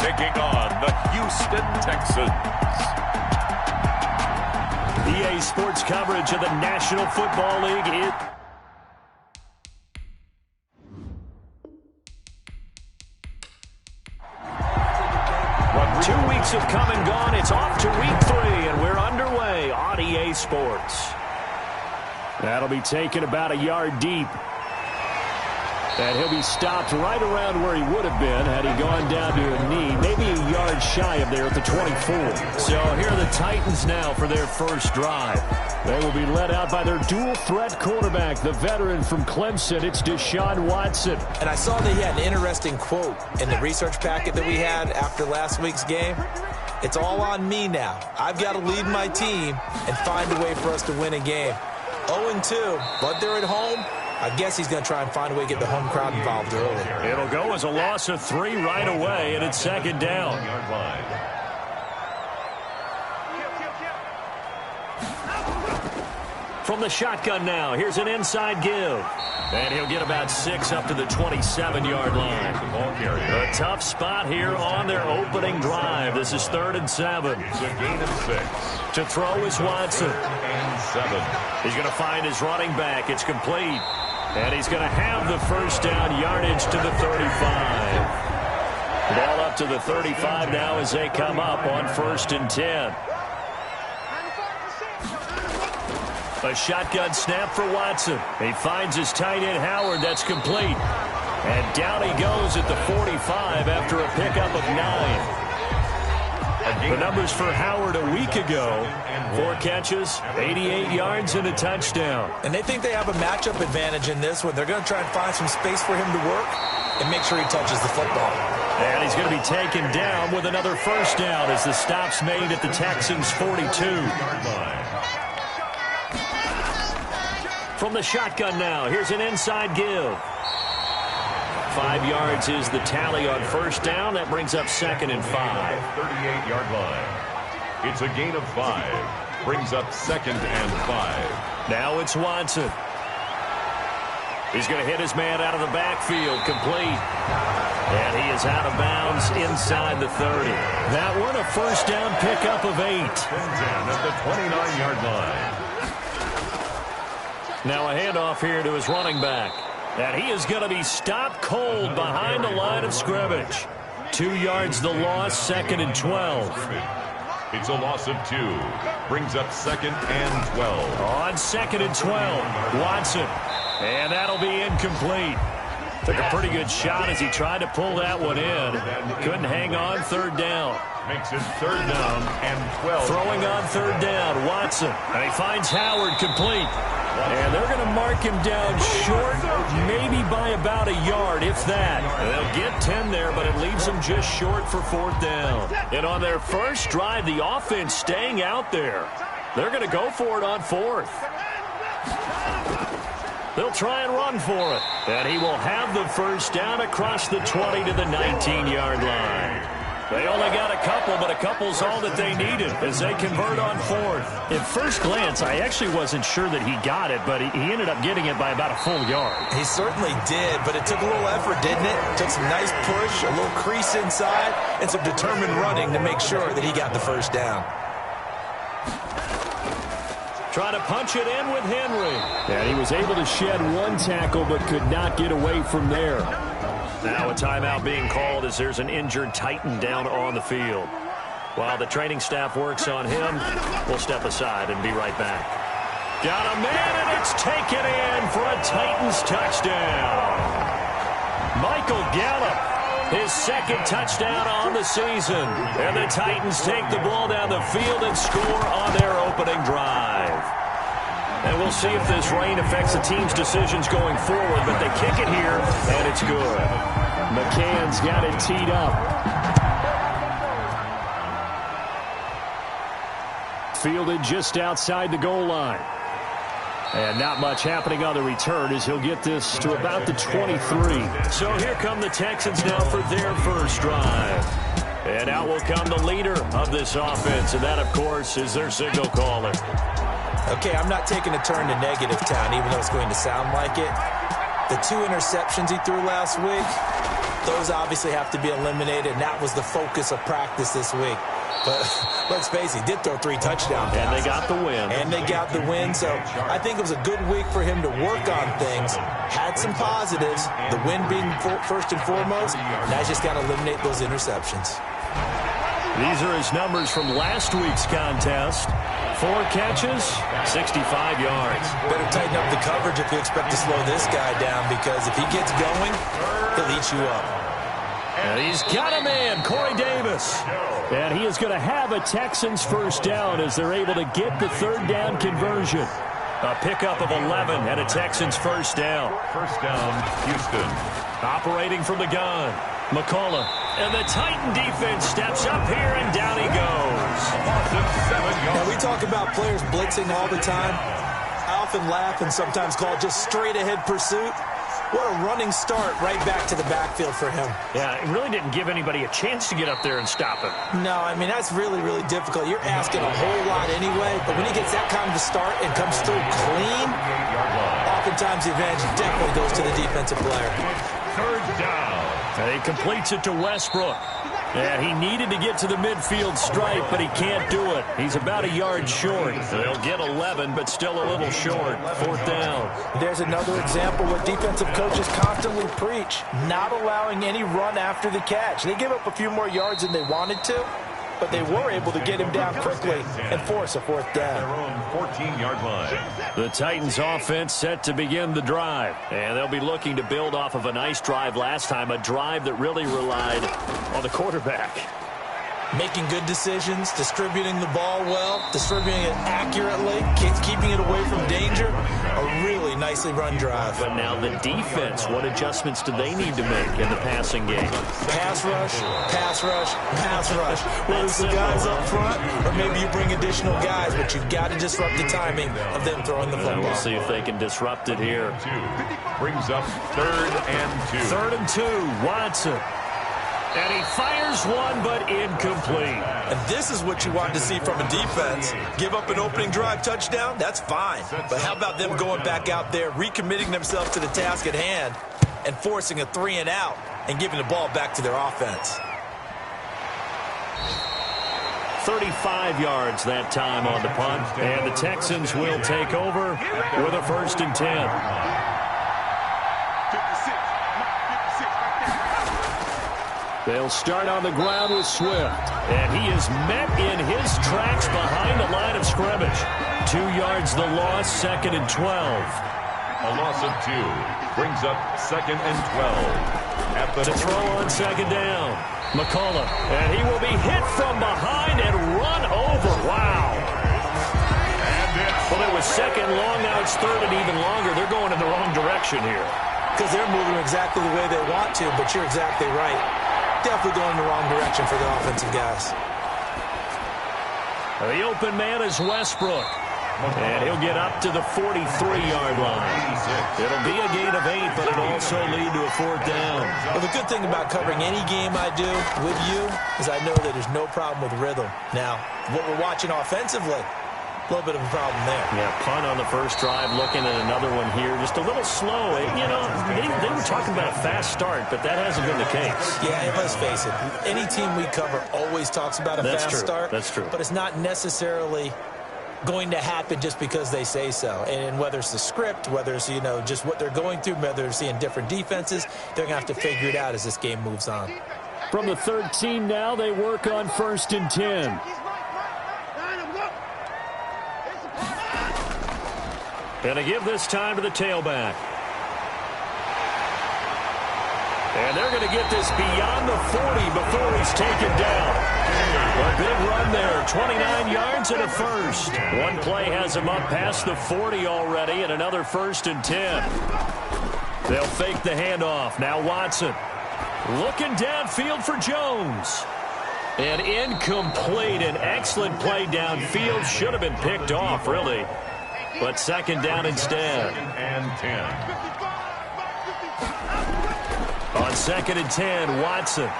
taking on the Houston Texans. EA Sports coverage of the National Football League. Well, 2 weeks have come and gone. It's off to week 3, and we're underway on EA Sports. That'll be taken about a yard deep. And he'll be stopped right around where he would have been had he gone down to a knee, maybe a yard shy of there at the 24. So here are the Titans now for their first drive. They will be led out by their dual-threat quarterback, the veteran from Clemson. It's Deshaun Watson. And I saw that he had an interesting quote in the research packet that we had after last week's game. It's all on me now. I've got to lead my team and find a way for us to win a game. 0-2, but they're at home. I guess he's going to try and find a way to get the home crowd involved early. It'll go as a loss of 3 right away, and it's second down. From the shotgun now, here's an inside give. And he'll get about 6 up to the 27-yard line. A tough spot here on their opening drive. This is 3rd and 7. It's a gain of 6. To throw is Watson. And 7. He's going to find his running back. It's complete. And he's going to have the first down, yardage to the 35. Ball up to the 35 now as they come up on 1st and 10. A shotgun snap for Watson. He finds his tight end Howard. That's complete. And down he goes at the 45 after a pickup of 9. The numbers for Howard a week ago: 4 catches, 88 yards, and a touchdown. And they think they have a matchup advantage in this one. They're going to try and find some space for him to work and make sure he touches the football. And he's going to be taken down with another first down as the stop's made at the Texans' 42. From the shotgun now, here's an inside give. 5 yards is the tally on first down. That brings up 2nd and 5. 38-yard line. It's a gain of 5. Brings up 2nd and 5. Now it's Watson. He's going to hit his man out of the backfield, complete. And he is out of bounds inside the 30. That one a first down pickup of 8. At the 29-yard line. Now a handoff here to his running back. And he is going to be stopped cold behind the line of scrimmage. 2 yards the loss, 2nd and 12. It's a loss of 2. Brings up 2nd and 12. On 2nd and 12, Watson. And that'll be incomplete. Took a pretty good shot as he tried to pull that one in. Couldn't hang on, 3rd down. Makes it 3rd down and 12. Throwing on 3rd down, Watson. And he finds Howard, complete. And they're going to mark him down short, maybe by about a yard, if that. They'll get 10 there, but it leaves them just short for 4th down. And on their first drive, the offense staying out there. They're going to go for it on 4th. They'll try and run for it. And he will have the first down across the 20 to the 19-yard line. They only got a couple, but a couple's all that they needed as they convert on 4th. At first glance, I actually wasn't sure that he got it, but he ended up getting it by about a full yard. He certainly did, but it took a little effort, didn't it? Took some nice push, a little crease inside, and some determined running to make sure that he got the first down. Trying to punch it in with Henry. And he was able to shed 1 tackle, but could not get away from there. Now a timeout being called as there's an injured Titan down on the field. While the training staff works on him, we'll step aside and be right back. Got a man, and it's taken in for a Titans touchdown. Michael Gallup, his 2nd touchdown on the season. And the Titans take the ball down the field and score on their opening drive. And we'll see if this rain affects the team's decisions going forward, but they kick it here, and it's good. McCann's got it teed up. Fielded just outside the goal line. And not much happening on the return as he'll get this to about the 23. So here come the Texans now for their first drive. And out will come the leader of this offense, and that, of course, is their signal caller. Okay, I'm not taking a turn to negative town, even though it's going to sound like it. The 2 interceptions he threw last week, Those obviously have to be eliminated, and that was the focus of practice this week. But let's face it, he did throw 3 touchdown passes. And they got the win. And they got the win, so I think it was a good week for him to work on things. Had some positives, the win being first and foremost. Now he's just got to eliminate those interceptions. These are his numbers from last week's contest. 4 catches, 65 yards. Better tighten up the coverage if you expect to slow this guy down, because if he gets going, he'll eat you up. And he's got a man, Corey Davis. And he is going to have a Texans first down as they're able to get the 3rd down conversion. A pickup of 11 and a Texans first down. First down, Houston. Operating from the gun, McCullough. And the Titan defense steps up here, and down he goes. Now, we talk about players blitzing all the time. I often laugh and sometimes call it just straight-ahead pursuit. What a running start right back to the backfield for him. Yeah, it really didn't give anybody a chance to get up there and stop him. No, I mean, that's really, really difficult. You're asking a whole lot anyway, but when he gets that kind of a start and comes through clean, oftentimes the advantage definitely goes to the defensive player. 3rd down. And he completes it to Westbrook. And he needed to get to the midfield stripe, but he can't do it. He's about a yard short. They'll get 11, but still a little short. 4th down. There's another example where defensive coaches constantly preach, not allowing any run after the catch. They give up a few more yards than they wanted to, but they were able to get him down quickly and force a 4th down. Their own 14-yard line. The Titans offense set to begin the drive. And they'll be looking to build off of a nice drive last time, a drive that really relied on the quarterback. Making good decisions, distributing the ball well, distributing it accurately, keeping it away from danger. A really nicely run drive. But now the defense, what adjustments do they need to make in the passing game? Pass rush, pass rush, pass rush. Whether it's the guys up front or maybe you bring additional guys, but you've got to disrupt the timing of them throwing the football. We'll see if they can disrupt it here. 2 brings up 3rd and 2. 3rd and 2, Watson. And he fires one, but incomplete. And this is what you want to see from a defense. Give up an opening drive touchdown, that's fine. But how about them going back out there, recommitting themselves to the task at hand, and forcing a 3 and out, and giving the ball back to their offense. 35 yards that time on the punt. And the Texans will take over with a 1st and 10. They'll start on the ground with Swift. And he is met in his tracks behind the line of scrimmage. 2 yards the loss, 2nd and 12. A loss of 2 brings up 2nd and 12. At the to throw on 2nd down, McCullough. And he will be hit from behind and run over. Wow. Well, it was 2nd long, now it's 3rd and even longer. They're going in the wrong direction here. Because they're moving exactly the way they want to, but you're exactly right. Definitely going in the wrong direction for the offensive guys. The open man is Westbrook. And he'll get up to the 43-yard line. It'll be a gain of 8, but it'll also lead to a 4th down. Well, the good thing about covering any game I do with you is I know that there's no problem with rhythm. Now, what we're watching offensively, a little bit of a problem there. Yeah, punt on the first drive, looking at another one here. Just a little slow. You know, they were talking about a fast start, but that hasn't been the case. Yeah, and let's face it. Any team we cover always talks about a fast start. That's true. But it's not necessarily going to happen just because they say so. And whether it's the script, whether it's, you know, just what they're going through, whether they're seeing different defenses, they're going to have to figure it out as this game moves on. From the 13 now, they work on 1st and 10. Going to give this time to the tailback. And they're going to get this beyond the 40 before he's taken down. A big run there, 29 yards and a 1st. One play has him up past the 40 already, and another 1st and 10. They'll fake the handoff. Now Watson looking downfield for Jones. And incomplete. An excellent play downfield. Should have been picked off, really. But 2nd down instead. 2nd and 10. On 2nd and 10, Watson.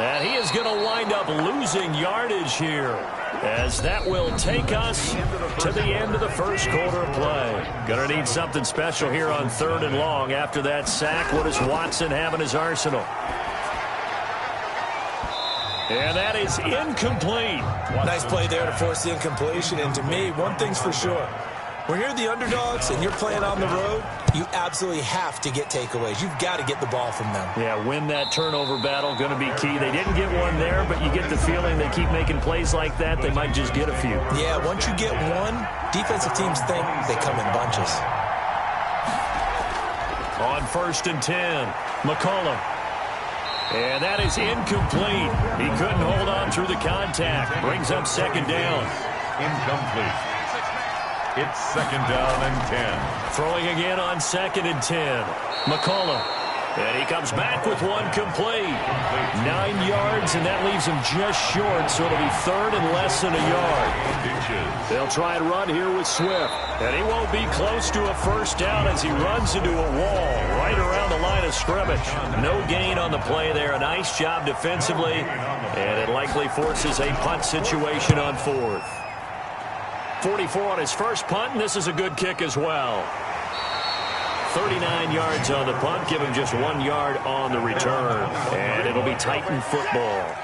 And he is going to wind up losing yardage here, as that will take us to the end of the first quarter of play. Going to need something special here on 3rd and long after that sack. What does Watson have in his arsenal? And that is incomplete. Nice play there to force the incompletion. And to me, one thing's for sure. When you're the underdogs and you're playing on the road, you absolutely have to get takeaways. You've got to get the ball from them. Yeah, win that turnover battle, going to be key. They didn't get one there, but you get the feeling they keep making plays like that, they might just get a few. Yeah, once you get one, defensive teams think they come in bunches. On 1st and 10, McCollum. And that is incomplete. He couldn't hold on through the contact. Brings up 2nd down. Incomplete. It's 2nd down and 10. Throwing again on 2nd and 10. McCollum. And he comes back with one complete. 9 yards, and that leaves him just short, so it'll be 3rd and less than a yard. They'll try and run here with Swift. And he won't be close to a 1st down as he runs into a wall right around the line of scrimmage. No gain on the play there. A nice job defensively, and it likely forces a punt situation on 4th. 44 on his first punt, and this is a good kick as well. 39 yards on the punt, give him just 1 yard on the return. And it'll be Titan football.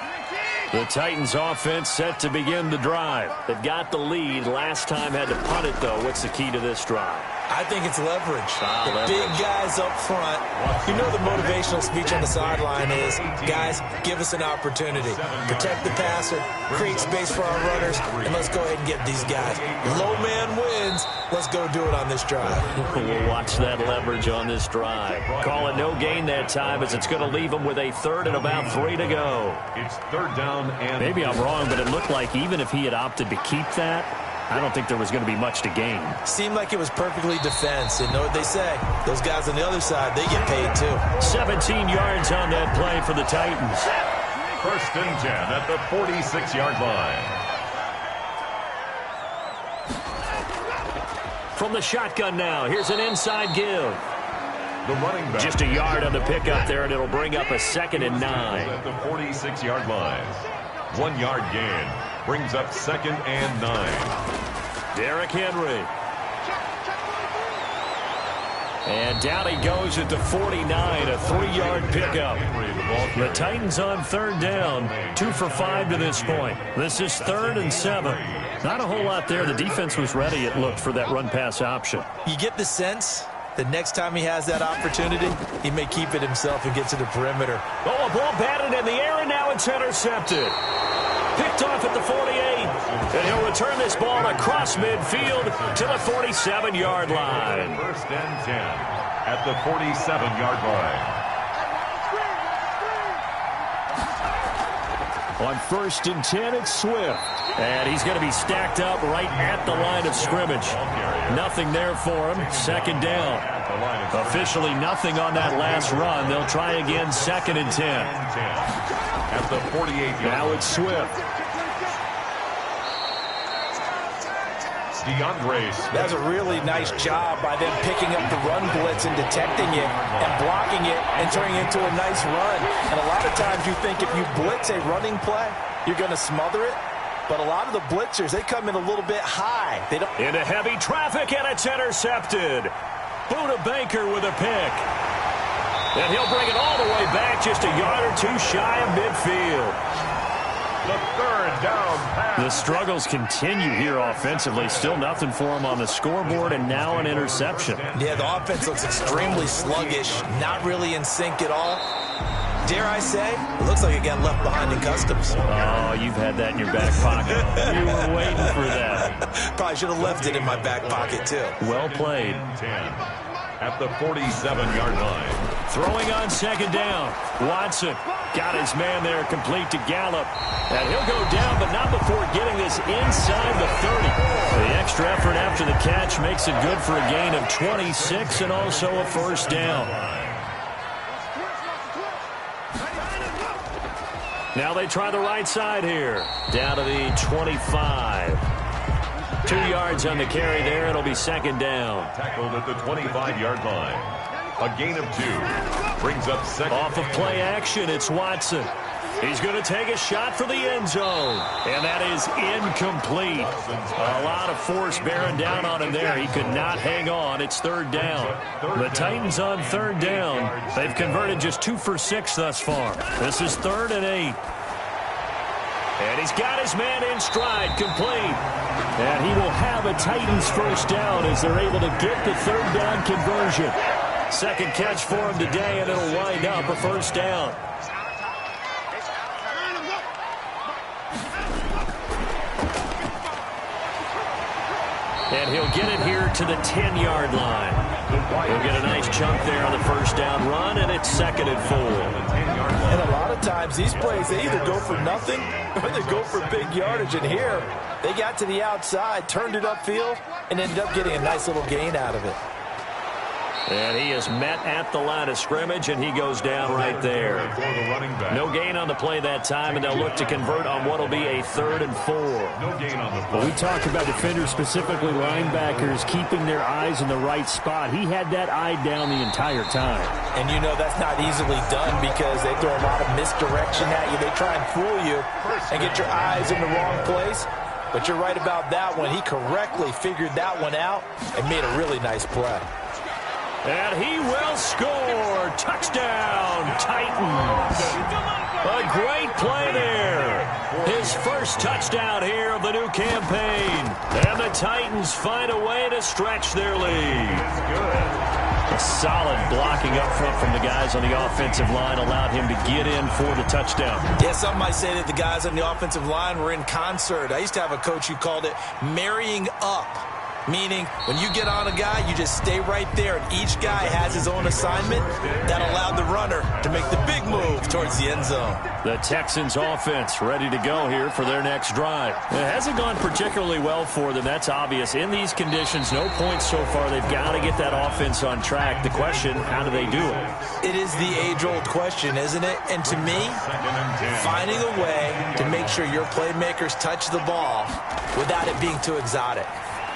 The Titans offense set to begin the drive. They've got the lead. Last time had to punt it, though. What's the key to this drive? I think it's leverage. Leverage. Big guys up front. You know the motivational speech on the sideline is, guys, give us an opportunity. Protect the passer, create space for our runners, and let's go ahead and get these guys. Low man wins. Let's go do it on this drive. We'll watch that leverage on this drive. Call it no gain that time, as it's going to leave them with a 3rd and about 3 to go. It's 3rd down and... Maybe I'm wrong, but it looked like even if he had opted to keep that, I don't think there was going to be much to gain. Seemed like it was perfectly defense. And know what they say? Those guys on the other side, they get paid too. 17 yards on that play for the Titans. 1st and 10 at the 46-yard line. From the shotgun now, here's an inside give. The running back. Just a yard on the pickup there, and it'll bring up a 2nd and 9. At the 46-yard line. 1 yard gain. Brings up 2nd and 9. Derrick Henry. And down he goes at the 49, a 3-yard pickup. The Titans on 3rd down, 2 for 5 to this point. This is 3rd and 7. Not a whole lot there. The defense was ready, it looked, for that run-pass option. You get the sense the next time he has that opportunity, he may keep it himself and get to the perimeter. Oh, a ball batted in the air, and now it's intercepted. Picked off at the 48, and he'll return this ball across midfield to the 47-yard line. 1st and 10 at the 47-yard line. On 1st and 10, it's Swift. And he's going to be stacked up right at the line of scrimmage. Nothing there for him. 2nd down. Officially nothing on that last run. They'll try again 2nd and 10. At the 48-yard. Now it's Swift. That's a really nice job by them picking up the run blitz and detecting it and blocking it and turning it into a nice run. And a lot of times you think if you blitz a running play, you're going to smother it. But a lot of the blitzers, they come in a little bit high. They don't. Into heavy traffic, and it's intercepted. Buda Baker with a pick. And he'll bring it all the way back, just a yard or 2 shy of midfield. The 3rd down pass. The struggles continue here offensively. Still nothing for him on the scoreboard, and now an interception. Yeah, the offense looks extremely sluggish, not really in sync at all. Dare I say, it looks like it got left behind in customs. Oh, you've had that in your back pocket. You were waiting for that. Probably should have left it in my back pocket, too. Well played. 10 at the 47-yard line. Throwing on 2nd down. Watson got his man there, complete to Gallup. And he'll go down, but not before getting this inside the 30. The extra effort after the catch makes it good for a gain of 26 and also a 1st down. Now they try the right side here. Down to the 25. 2 yards on the carry there. It'll be 2nd down. Tackled at the 25-yard line. A gain of 2. Brings up 2nd. Off of play action, it's Watson. He's going to take a shot for the end zone. And that is incomplete. A lot of force bearing down on him there. He could not hang on. It's third down. The Titans on third down. They've converted just 2 for 6 thus far. This is 3rd and 8. And he's got his man in stride, complete. And he will have a Titans first down as they're able to get the third down conversion. Second catch for him today, and it'll wind up a first down. And he'll get it here to the 10-yard line. He'll get a nice chunk there on the first down run, and it's 2nd and 4. And a lot of times these plays, they either go for nothing or they go for big yardage. And here, they got to the outside, turned it upfield, and ended up getting a nice little gain out of it. And he is met at the line of scrimmage, and he goes down right there. No gain on the play that time, and they'll look to convert on what will be a 3rd and 4. No gain on the play. We talk about defenders, specifically linebackers, keeping their eyes in the right spot. He had that eye down the entire time. And you know that's not easily done because they throw a lot of misdirection at you. They try and fool you and get your eyes in the wrong place. But you're right about that one. He correctly figured that one out and made a really nice play. And he will score. Touchdown, Titans. A great play there. His first touchdown here of the new campaign. And the Titans find a way to stretch their lead. A solid blocking up front from the guys on the offensive line allowed him to get in for the touchdown. Yeah, some might say that the guys on the offensive line were in concert. I used to have a coach who called it marrying up. Meaning, when you get on a guy, you just stay right there, and each guy has his own assignment. That allowed the runner to make the big move towards the end zone. The Texans offense ready to go here for their next drive. It hasn't gone particularly well for them. That's obvious. In these conditions, no points so far. They've got to get that offense on track. The question, how do they do it? It is the age-old question, isn't it? And to me, finding a way to make sure your playmakers touch the ball without it being too exotic.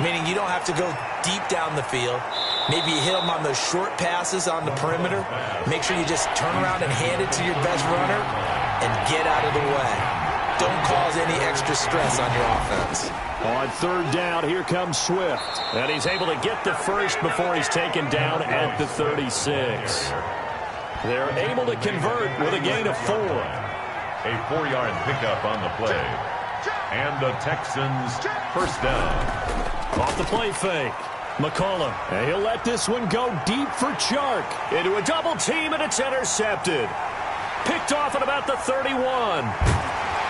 Meaning you don't have to go deep down the field. Maybe you hit them on those short passes on the perimeter. Make sure you just turn around and hand it to your best runner and get out of the way. Don't cause any extra stress on your offense. On third down, here comes Swift. And he's able to get the first before he's taken down at the 36. They're able to convert with a gain of 4. A 4-yard pickup on the play. And the Texans first down. Off the play fake. McCollum. And he'll let this one go deep for Chark. Into a double team, and it's intercepted. Picked off at about the 31.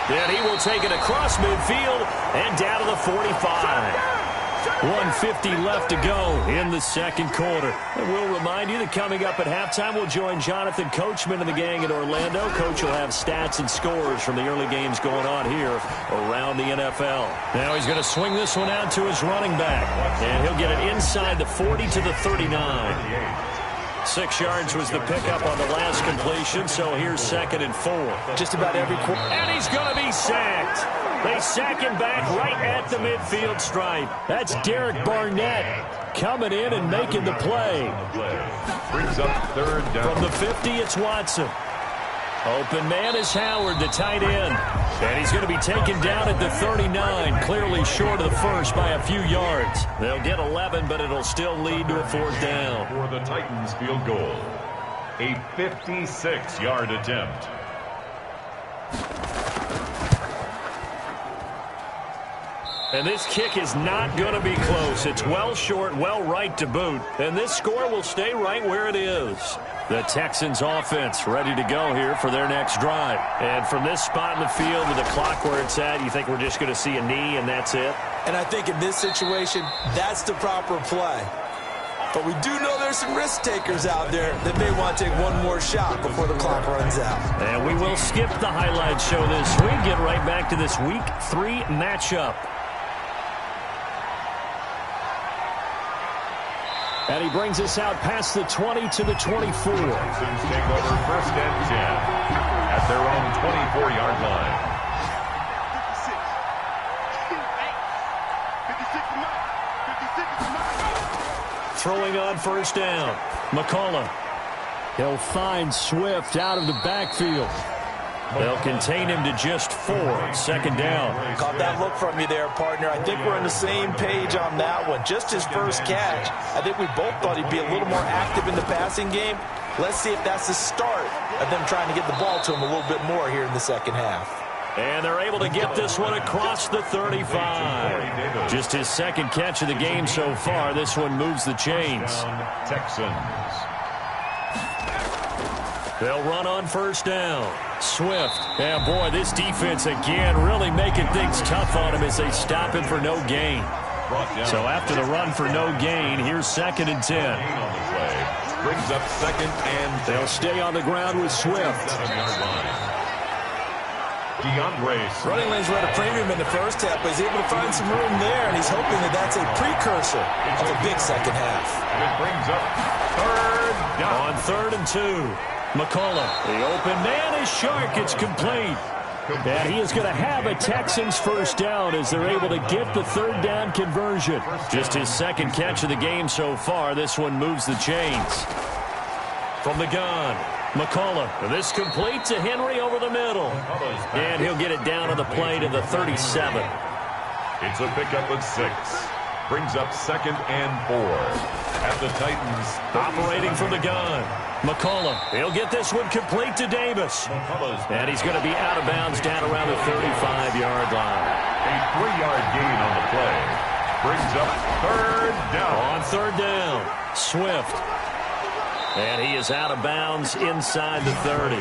Then he will take it across midfield and down to the 45. 1:50 left to go in the second quarter. And we'll remind you that coming up at halftime, we'll join Jonathan Coachman and the gang in Orlando. Coach will have stats and scores from the early games going on here around the NFL. Now he's going to swing this one out to his running back. And he'll get it inside the 40 to the 39. 6 yards was the pickup on the last completion, so here's 2nd and 4. Just about every quarter. And he's going to be sacked. They sack him back right at the midfield stripe. That's Derek Barnett coming in and making the play. Brings up third down. From the 50, it's Watson. Open man is Howard, the tight end. And he's going to be taken down at the 39, clearly short of the first by a few yards. They'll get 11, but it'll still lead to a 4th down. For the Titans field goal. A 56-yard attempt. And this kick is not going to be close. It's well short, well right to boot. And this score will stay right where it is. The Texans offense ready to go here for their next drive. And from this spot in the field with the clock where it's at, you think we're just going to see a knee and that's it? And I think in this situation, that's the proper play. But we do know there's some risk takers out there that may want to take one more shot before the clock runs out. And we will skip the highlight show this week. Get right back to this Week 3 matchup. And he brings us out past the 20 to the 24. Texans take over 1st and 10 at their own 24-yard line. Throwing on 1st down. McCollum. He'll find Swift out of the backfield. They'll contain him to just 4. Second down. Caught that look from you there, partner. I think we're on the same page on that one. Just his first catch. I think we both thought he'd be a little more active in the passing game. Let's see if that's the start of them trying to get the ball to him a little bit more here in the second half. And they're able to get this one across the 35. Just his second catch of the game so far. This one moves the chains. Texans. They'll run on first down. Swift. And boy, this defense again really making things tough on him as they stop him for no gain. So after the run for no gain, here's 2nd and 10. Brings up 2nd and 10. They'll stay on the ground with Swift. Running lanes were at a premium in the first half, but he's able to find some room there, and he's hoping that that's a precursor of a big second half. And it brings up 3rd down. On 3rd and 2. McCullough, the open man is Shark. It's complete. And he is going to have a Texans first down as they're able to get the 3rd down conversion. Just his second catch of the game so far. This one moves the chains. From the gun, McCullough. This complete to Henry over the middle. And he'll get it down on the play to the 37. It's a pickup of 6. Brings up 2nd and 4. At the Titans. Operating from the gun. McCullough, he'll get this one complete to Davis. And he's going to be out of bounds down around the 35-yard line. A 3-yard gain on the play. Brings up 3rd down. On 3rd down, Swift. And he is out of bounds inside the 30.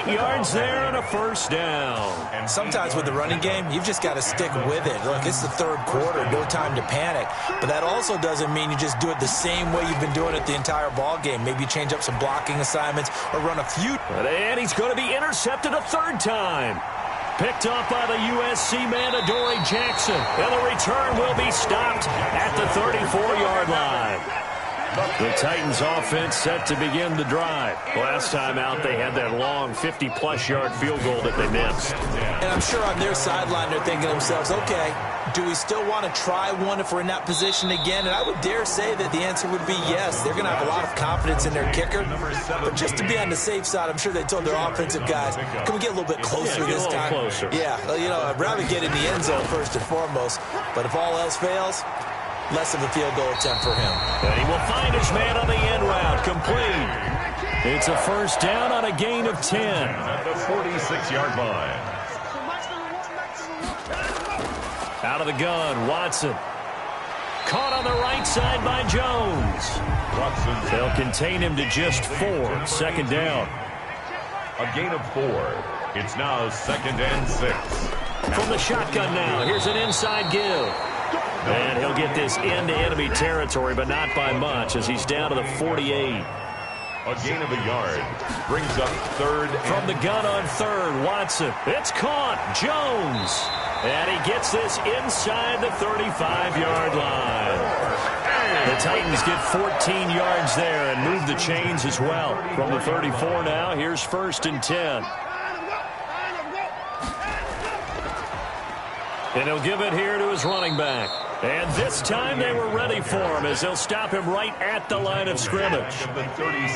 8 yards there and a first down. And sometimes with the running game, you've just got to stick with it. Look, it's the 3rd quarter, no time to panic. But that also doesn't mean you just do it the same way you've been doing it the entire ball game. Maybe you change up some blocking assignments or run a few. And he's going to be intercepted a 3rd time. Picked up by the USC man, Adoree Jackson. And the return will be stopped at the 34-yard line. The Titans offense set to begin the drive. Last time out, they had that long 50-plus yard field goal that they missed. And I'm sure on their sideline, they're thinking to themselves, okay, do we still want to try one if we're in that position again? And I would dare say that the answer would be yes. They're going to have a lot of confidence in their kicker. But just to be on the safe side, I'm sure they told their offensive guys, can we get a little bit closer this time? Closer. Yeah, you know, I'd rather get in the end zone first and foremost. But if all else fails, less of a field goal attempt for him. And he will find his man on the end route. Complete. It's a first down on a gain of 10. At the 46-yard line. Out of the gun, Watson. Caught on the right side by Jones. Watson. They'll contain him to just 4. 2nd down. A gain of 4. It's now 2nd and 6. From the shotgun now. Here's an inside give. And he'll get this into enemy territory, but not by much as he's down to the 48. A gain of a yard. Brings up 3rd. From the gun on 3rd, Watson. It's caught. Jones. And he gets this inside the 35-yard line. The Titans get 14 yards there and move the chains as well. From the 34 now, here's 1st and 10. And he'll give it here to his running back. And this time they were ready for him as they'll stop him right at the line of scrimmage.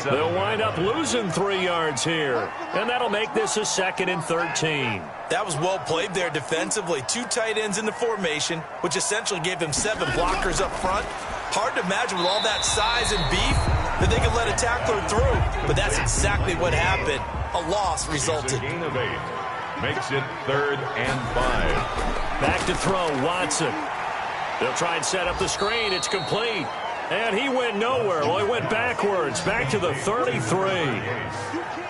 They'll wind up losing 3 yards here. And that'll make this a 2nd and 13. That was well played there defensively. 2 tight ends in the formation, which essentially gave them 7 blockers up front. Hard to imagine with all that size and beef that they could let a tackler through. But that's exactly what happened. A loss resulted. A gain of 8. Makes it 3rd and 5. Back to throw, Watson. They'll try and set up the screen. It's complete. And he went nowhere. Well, he went backwards, back to the 33.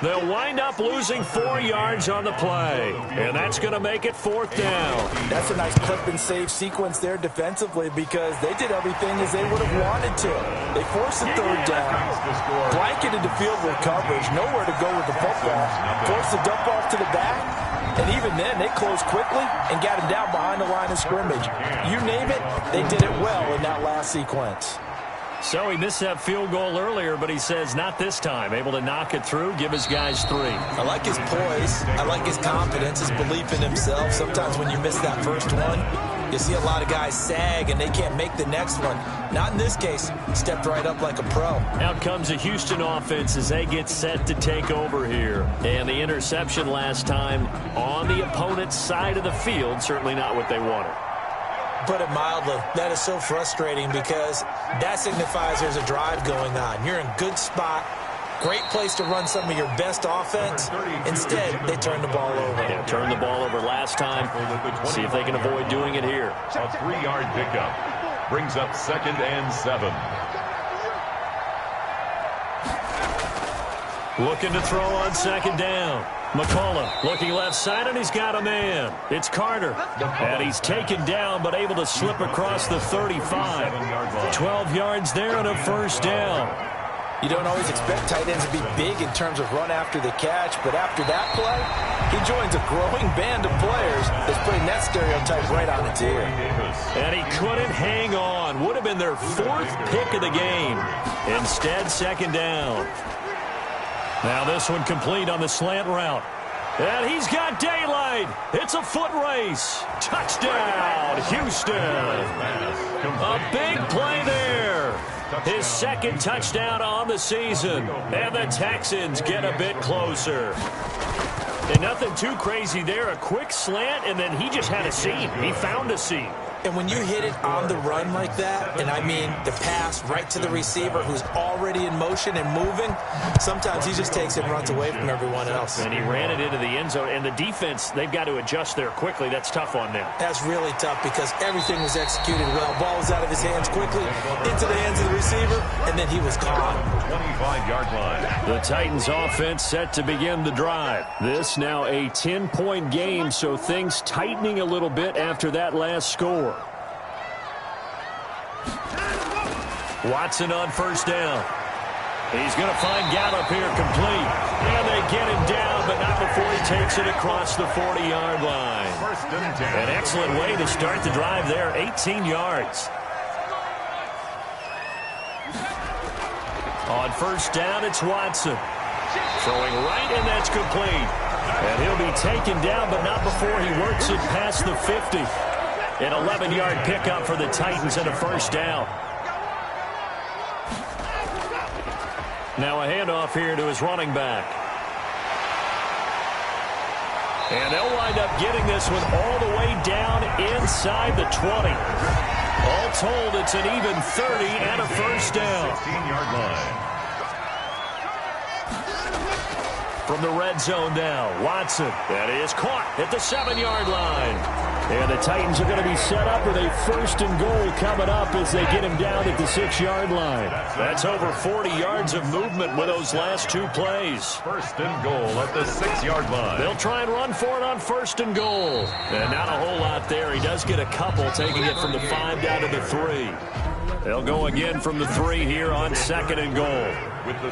They'll wind up losing 4 yards on the play. And that's going to make it 4th down. That's a nice clip and save sequence there defensively because they did everything as they would have wanted to. They forced the 3rd down, blanketed the field with coverage, nowhere to go with the football, forced the dump off to the back. And even then, they closed quickly and got him down behind the line of scrimmage. You name it, they did it well in that last sequence. So he missed that field goal earlier, but he says not this time. Able to knock it through, give his guys 3. I like his poise. I like his confidence, his belief in himself. Sometimes when you miss that first one, You see a lot of guys sag, and they can't make the next one. Not in this case. Stepped right up like a pro. Out comes the Houston offense as they get set to take over here. And the interception last time on the opponent's side of the field, certainly not what they wanted. Put it mildly, that is so frustrating because that signifies there's a drive going on. You're in a good spot. Great place to run some of your best offense. Instead, they turn the ball over. Yeah, turned the ball over last time. See if they can avoid doing it here. A 3-yard pickup brings up 2nd and 7. Looking to throw on 2nd down. McCullough looking left side, and he's got a man. It's Carter. And he's taken down, but able to slip across the 35. 12 yards there and a 1st down. You don't always expect tight ends to be big in terms of run after the catch, but after that play, he joins a growing band of players that's putting that stereotype right on its ear. And he couldn't hang on. Would have been their 4th pick of the game. Instead, 2nd down. Now this one complete on the slant route. And he's got daylight. It's a foot race. Touchdown, Houston. A big play there. His 2nd touchdown on the season. And the Texans get a bit closer. And nothing too crazy there. A quick slant, and then he just had a seam. He found a seam. And when you hit it on the run like that, and I mean the pass right to the receiver who's already in motion and moving, sometimes he just takes it and runs away from everyone else. And he ran it into the end zone. And the defense, they've got to adjust there quickly. That's tough on them. That's really tough because everything was executed well. Ball was out of his hands quickly, into the hands of the receiver, and then he was gone. 25-yard line. The Titans offense set to begin the drive. This now a 10-point game, so things tightening a little bit after that last score. Watson on 1st down. He's going to find Gallup here complete. And they get him down, but not before he takes it across the 40-yard line. An excellent way to start the drive there, 18 yards. On 1st down, it's Watson. Throwing right, and that's complete. And he'll be taken down, but not before he works it past the 50. An 11-yard pickup for the Titans and a 1st down. Now a handoff here to his running back. And they'll wind up getting this one all the way down inside the 20. All told, it's an even 30 and a 1st down. 16-yard line. From the red zone now, Watson. That is caught at the 7-yard line. And the Titans are going to be set up with a 1st and goal coming up as they get him down at the 6-yard line. That's over 40 yards of movement with those last 2 plays. 1st and goal at the 6-yard line. They'll try and run for it on 1st and goal. And not a whole lot there. He does get a couple, taking it from the 5 down to the 3. They'll go again from the 3 here on 2nd and goal.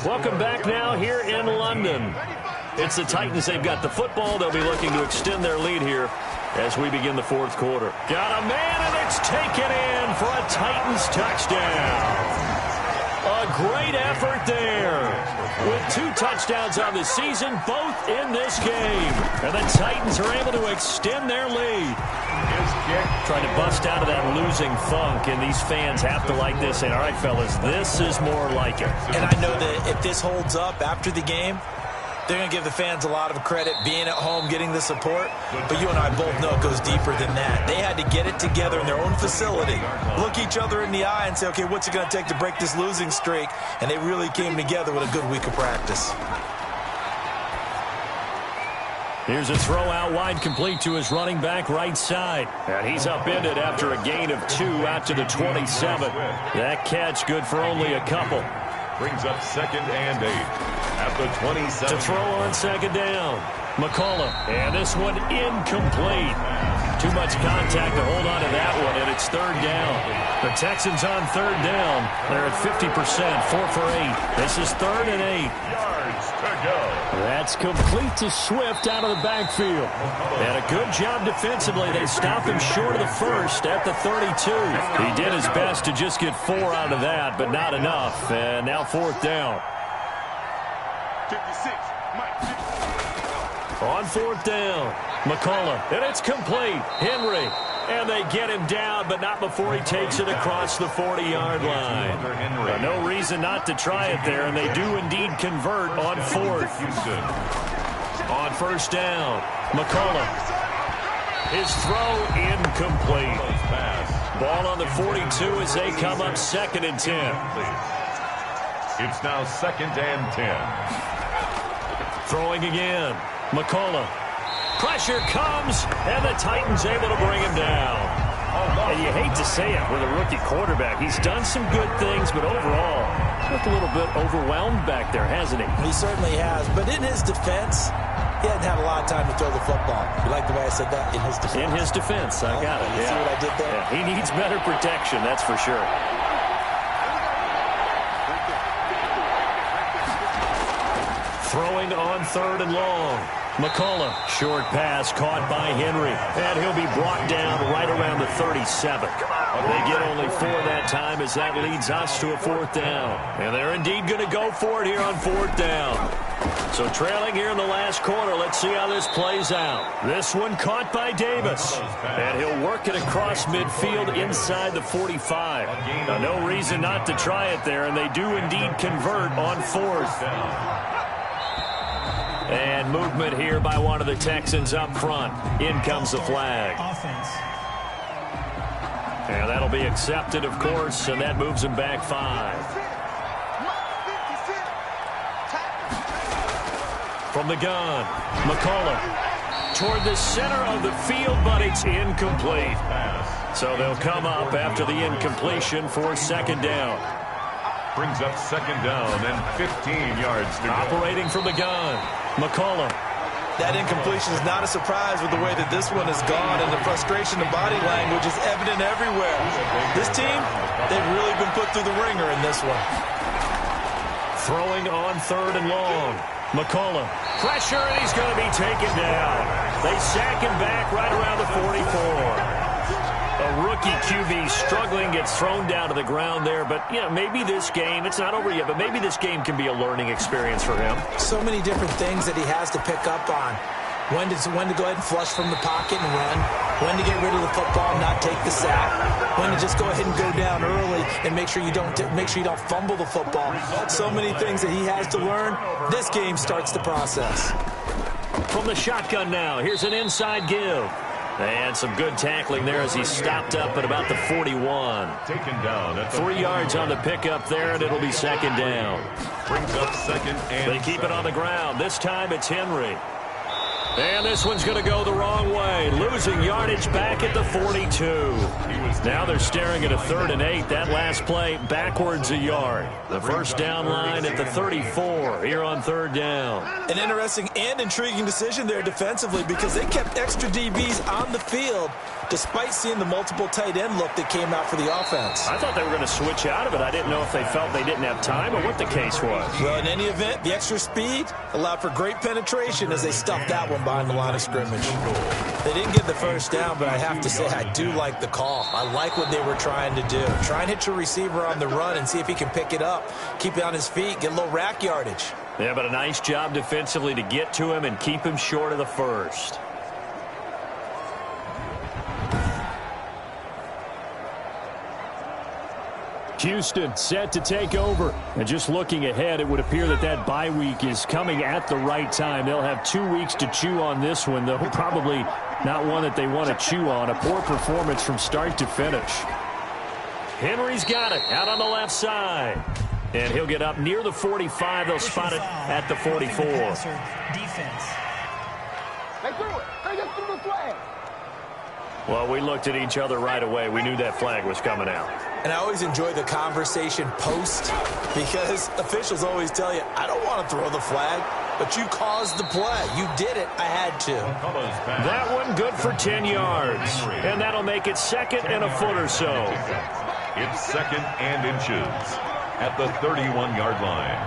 Welcome back now here in London. It's the Titans. They've got the football. They'll be looking to extend their lead here as we begin the 4th quarter. Got a man, and it's taken in for a Titans touchdown. A great effort there. With 2 touchdowns on the season, both in this game. And the Titans are able to extend their lead. Trying to bust out of that losing funk, and these fans have to like this. And all right, fellas, this is more like it. And I know that if this holds up after the game, they're going to give the fans a lot of credit being at home, getting the support. But you and I both know it goes deeper than that. They had to get it together in their own facility, look each other in the eye and say, okay, what's it going to take to break this losing streak? And they really came together with a good week of practice. Here's a throw out wide, complete to his running back right side. And he's upended after a gain of 2 out to the 27. That catch good for only a couple. Brings up 2nd and 8 at the 27. To throw on 2nd down. McCullough. And this one incomplete. Too much contact to hold on to that one, and it's 3rd down. The Texans on 3rd down. They're at 50%, 4 for 8. This is 3rd and 8. Yards to go. That's complete to Swift out of the backfield. And a good job defensively. They stop him short of the 1st at the 32. He did his best to just get 4 out of that, but not enough. And now 4th down. 56. On 4th down, McCullough, and it's complete. Henry And they get him down, but not before he takes it across the 40-yard line. No reason not to try it there, and they do indeed convert on fourth. On first down, McCullough. His throw incomplete. Ball on the 42 as they come up 2nd and 10. It's now 2nd and 10. Throwing again, McCullough. Pressure comes, and the Titans able to bring him down. And you hate to say it with a rookie quarterback. He's done some good things, but overall, looked a little bit overwhelmed back there, hasn't he? He certainly has. But in his defense, he hadn't had a lot of time to throw the football. You like the way I said that? In his defense. In his defense, I got it. You see what I did there? Yeah, he needs better protection, that's for sure. Throwing on 3rd and long. McCullough, short pass caught by Henry, and he'll be brought down right around the 37. They get only 4 that time as that leads us to a 4th down. And they're indeed going to go for it here on 4th down. So trailing here in the last quarter, let's see how this plays out. This one caught by Davis, and he'll work it across midfield inside the 45. Now, no reason not to try it there, and they do indeed convert on 4th. And movement here by one of the Texans up front. In comes the flag. And that'll be accepted, of course, and that moves him back 5. From the gun, McCullough toward the center of the field, but it's incomplete. So they'll come up after the incompletion for 2nd down. Brings up 2nd down and 15 yards to go. Operating from the gun, McCullough. That incompletion is not a surprise with the way that this one has gone, and the frustration and body language is evident everywhere. This team, they've really been put through the ringer in this one. Throwing on 3rd and long. McCullough. Pressure, and he's going to be taken down. They sack him back right around the 44. A rookie QB struggling, gets thrown down to the ground there. But, you know, maybe this game, it's not over yet, but maybe this game can be a learning experience for him. So many different things that he has to pick up on. When to go ahead and flush from the pocket and run. When to get rid of the football and not take the sack. When to just go ahead and go down early and make sure you don't fumble the football. So many things that he has to learn. This game starts the process. From the shotgun now, here's an inside give. And some good tackling there as he stopped up at about the 41. Taken down. 3 yards on the pickup there, and it'll be 2nd down. Brings up 2nd and They keep it on the ground. This time it's Henry. And this one's going to go the wrong way. Losing yardage back at the 42. Now they're staring at a 3rd and 8. That last play backwards a yard. The first down line at the 34 here on 3rd down. An interesting and intriguing decision there defensively because they kept extra DBs on the field despite seeing the multiple tight end look that came out for the offense. I thought they were going to switch out of it. I didn't know if they felt they didn't have time or what the case was. Well, in any event, the extra speed allowed for great penetration as they stuffed that one behind the line of scrimmage. They didn't get the first down, but I have to say I do like the call. I like what they were trying to do. Try and hit your receiver on the run and see if he can pick it up, keep it on his feet, get a little rack yardage. Yeah, but a nice job defensively to get to him and keep him short of the first. Houston set to take over. And just looking ahead, it would appear that that bye week is coming at the right time. They'll have 2 weeks to chew on this one, though probably not one that they want to chew on. A poor performance from start to finish. Henry's got it out on the left side. And he'll get up near the 45. They'll spot it at the 44. Well, we looked at each other right away. We knew that flag was coming out. And I always enjoy the conversation post because officials always tell you, I don't want to throw the flag, but you caused the play. You did it. I had to. That one good for 10 yards. And that'll make it 2nd and a foot or so. It's 2nd and inches at the 31-yard line.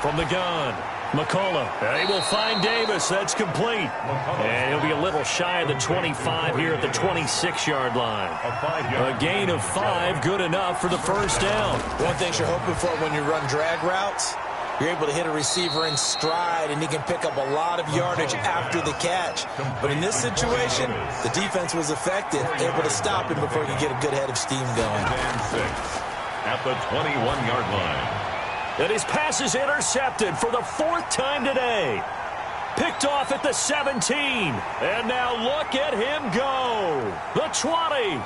From the gun, McCullough. He will find Davis. That's complete. And he'll be a little shy of the 25 here at the 26-yard line. A gain of 5, good enough for the first down. One thing you're hoping for when you run drag routes, You're able to hit a receiver in stride, and he can pick up a lot of yardage after the catch. But in this situation, the defense was effective, able to stop him before he could get a good head of steam going. And 6 at the 21-yard line. And his pass is intercepted for the 4th time today. Picked off at the 17. And now look at him go. The 20.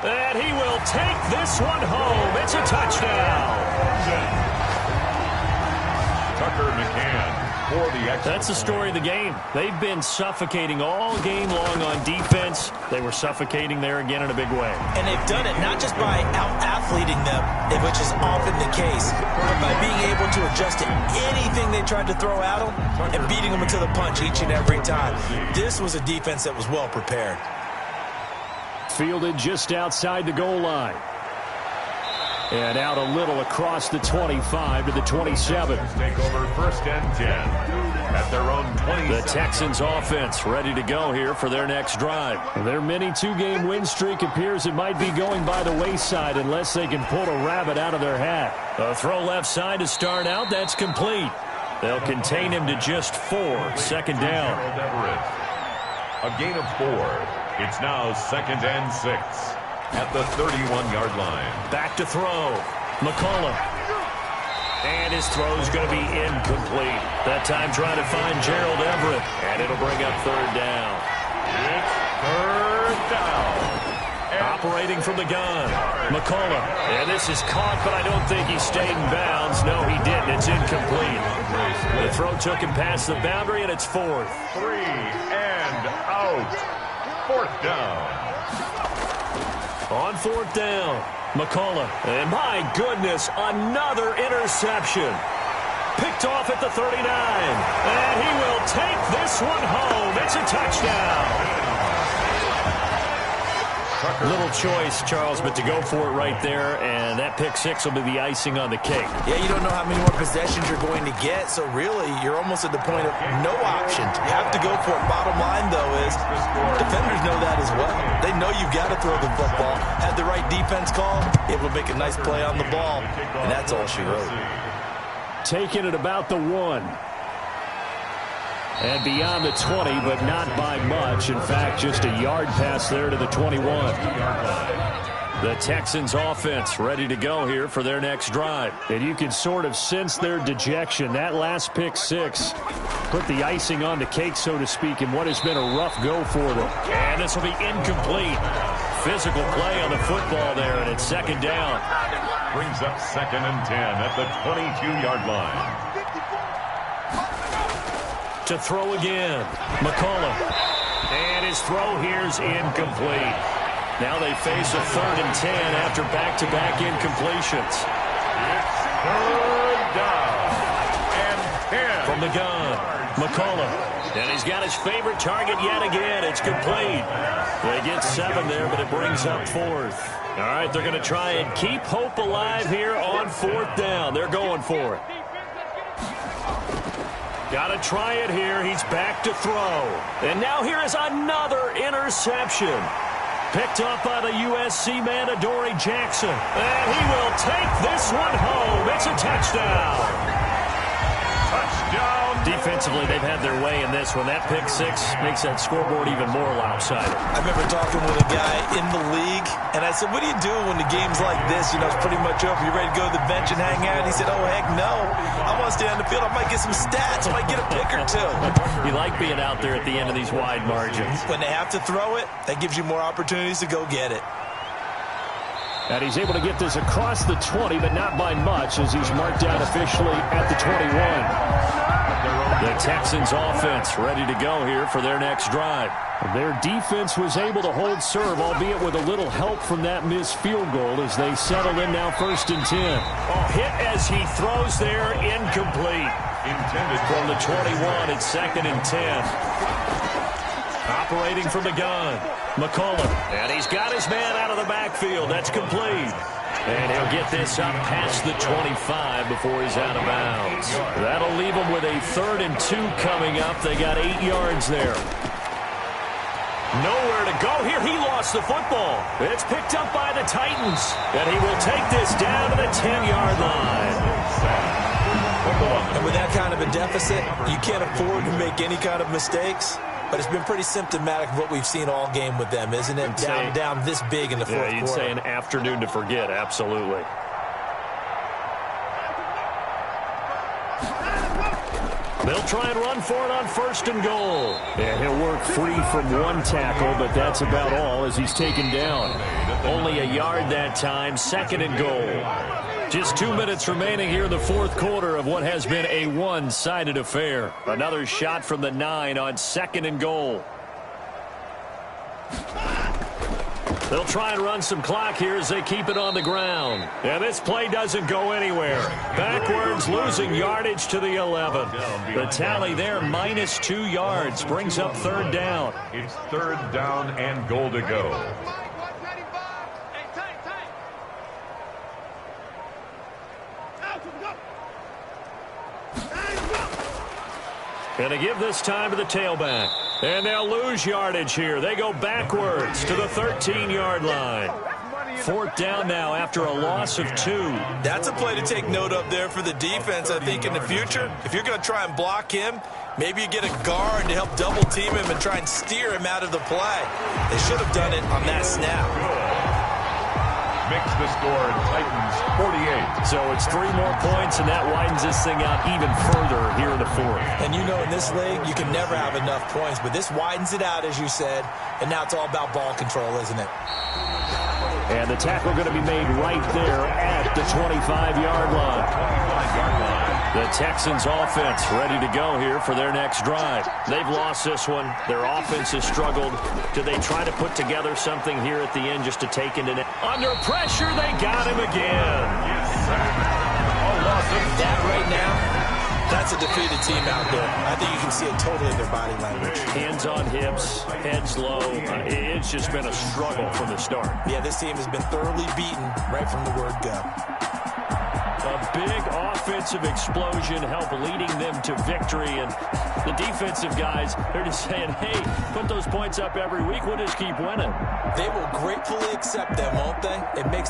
And he will take this one home. It's a touchdown. Tucker McCann for the extra. That's the story of the game. They've been suffocating all game long on defense. They were suffocating there again in a big way. And they've done it not just by out-athleting them, which is often the case, but by being able to adjust to anything they tried to throw at them and beating them into the punch each and every time. This was a defense that was well prepared. Fielded just outside the goal line. And out a little across the 25 to the 27. Take over 1st and 10 at their own 20. The Texans offense ready to go here for their next drive. Their mini 2-game win streak appears it might be going by the wayside unless they can pull a rabbit out of their hat. A throw left side to start out. That's complete. They'll contain him to just 4. 2nd down. A gain of 4. It's now 2nd and 6. At the 31-yard line. Back to throw. McCullough. And his throw's going to be incomplete. That time trying to find Gerald Everett. And it'll bring up 3rd down. It's 3rd down. Operating from the gun. McCullough. And this is caught, but I don't think he stayed in bounds. No, he didn't. It's incomplete. The throw took him past the boundary, and it's 4th. 3 and out. 4th down. On 4th down, McCullough. And my goodness, another interception. Picked off at the 39. And he will take this one home. It's a touchdown. Little choice, Charles, but to go for it right there, and that pick 6 will be the icing on the cake. Yeah, you don't know how many more possessions you're going to get, so really you're almost at the point of no options. You have to go for it. Bottom line, though, is defenders know that as well. They know you've got to throw the football. Had the right defense call, able to make a nice play on the ball, and that's all she wrote. Taking it about the 1. And beyond the 20, but not by much. In fact, just a yard pass there to the 21. The Texans offense ready to go here for their next drive. And you can sort of sense their dejection. That last pick 6 put the icing on the cake, so to speak, in what has been a rough go for them. And this will be incomplete. Physical play on the football there, and it's 2nd down. Brings up 2nd and 10 at the 22-yard line. To throw again, McCullough. And his throw here's incomplete. Now they face a 3rd and 10 after back-to-back incompletions. It's 3rd down and 10. From the gun, McCullough. And he's got his favorite target yet again. It's complete. They get 7 there, but it brings up 4th. All right, they're going to try and keep hope alive here on 4th down. They're going for it. Got to try it here. He's back to throw. And now here is another interception. Picked up by the USC man, Adoree Jackson. And he will take this one home. It's a touchdown. Touchdown. Defensively, they've had their way in this one. That pick 6 makes that scoreboard even more lopsided. I remember talking with a guy in the league, and I said, what do you do when the game's like this? You know, it's pretty much over. You ready to go to the bench and hang out? And he said, oh, heck no. I want to stay on the field. I might get some stats. I might get a pick or 2. You like being out there at the end of these wide margins. When they have to throw it, that gives you more opportunities to go get it. And he's able to get this across the 20, but not by much, as he's marked down officially at the 21. The Texans offense ready to go here for their next drive. Their defense was able to hold serve, albeit with a little help from that missed field goal as they settle in now 1st and 10. Hit as he throws there, incomplete. Intended from the 21, it's 2nd and 10. Operating from the gun, McCullough. And he's got his man out of the backfield. That's complete. And he'll get this up past the 25 before he's out of bounds. That'll leave him with a 3rd and 2 coming up. They got 8 yards there. Nowhere to go here. He lost the football. It's picked up by the Titans. And he will take this down to the 10-yard line. And with that kind of a deficit, you can't afford to make any kind of mistakes. But it's been pretty symptomatic of what we've seen all game with them, isn't it? Down this big in the fourth quarter. You'd say an afternoon to forget, absolutely. They'll try and run for it on 1st and goal. Yeah, he'll work free from one tackle, but that's about all as he's taken down. Only a yard that time, 2nd and goal. Just 2 minutes remaining here in the fourth quarter of what has been a one-sided affair. Another shot from the 9 on 2nd and goal. They'll try and run some clock here as they keep it on the ground. Yeah, this play doesn't go anywhere. Backwards, losing yardage to the 11. The tally there, -2 yards, brings up 3rd down. It's 3rd down and goal to go. And to give this time to the tailback. And they'll lose yardage here. They go backwards to the 13-yard line. 4th down now after a loss of 2. That's a play to take note of there for the defense, I think, in the future. If you're going to try and block him, maybe you get a guard to help double-team him and try and steer him out of the play. They should have done it on that snap. Makes the score Titans 48. So it's 3 more points, and that widens this thing out even further here in the 4th. And you know, in this league, you can never have enough points, but this widens it out, as you said, and now it's all about ball control, isn't it? And the tackle going to be made right there at the 25-yard line. The Texans offense ready to go here for their next drive. They've lost this one. Their offense has struggled. Do they try to put together something here at the end just to take into net? Under pressure, they got him again. That right now, that's a defeated team out there. I think you can see it totally in their body language. Hands on hips, heads low. It's just been a struggle from the start. Yeah, this team has been thoroughly beaten right from the word go. A big offensive explosion helped leading them to victory. And the defensive guys, they're just saying, hey, put those points up every week. We'll just keep winning. They will gratefully accept them, won't they? It makes